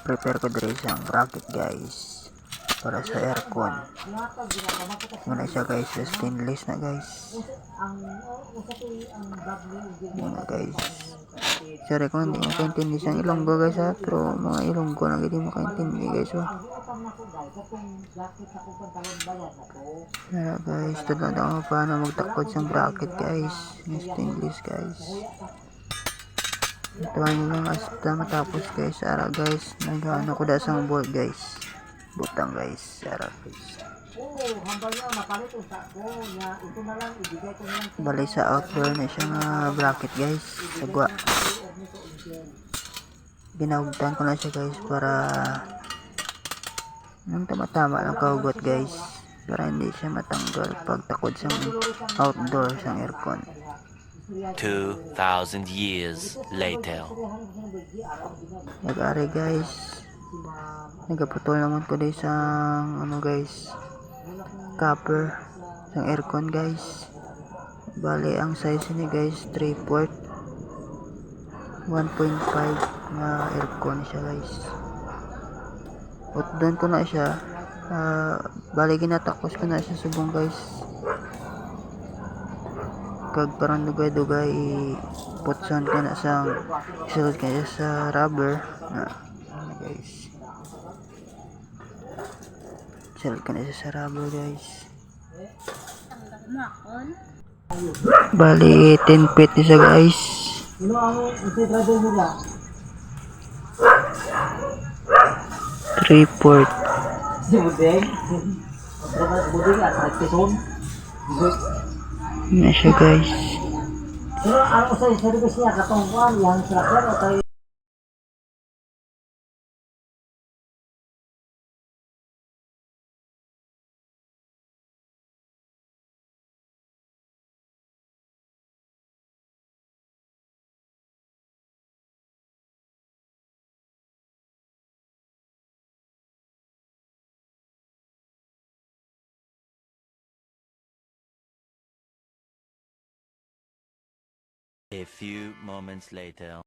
Prepare ko diri isang bracket guys para sa aircon. Muna siya guys sa stainless na guys. Muna guys. Sorry kung hindi makaintindi siyang Ilonggo guys ha, pero mga Ilonggo na hindi makaintindi guys ha. Kaya guys, tudod ako paano magtakod sa bracket guys. Yung stainless guys. Tuwan nyo lang hasta matapos guys. Ara guys, nag-ano ko da sa bolt guys. Butang guys, ara guys. Bali sa outdoor na siya nga bracket guys. Sagwa. Ginagdan ko na siya guys para nang tama-tama ang kaugot guys. Para hindi siya matanggal pag takod sa outdoor sa aircon. 2,000 years later. Nag-ari guys. Nagaputol naman ko din sa ano guys, copper sa aircon guys. Bali ang size ni guys 3 port 1.5 na aircon siya guys. Doon ko na siya bali ginatakos ko na siya subong guys. Kag parang dugay-dugay putson ka na sa isulod kaya sa rubber na guys. Isulod ka na siya sa rubber guys. Bali 10 feet niya guys. 3 port. Na siya guys. Pero ano sa service niya katong kuan yang sirakan o tayo A few moments later.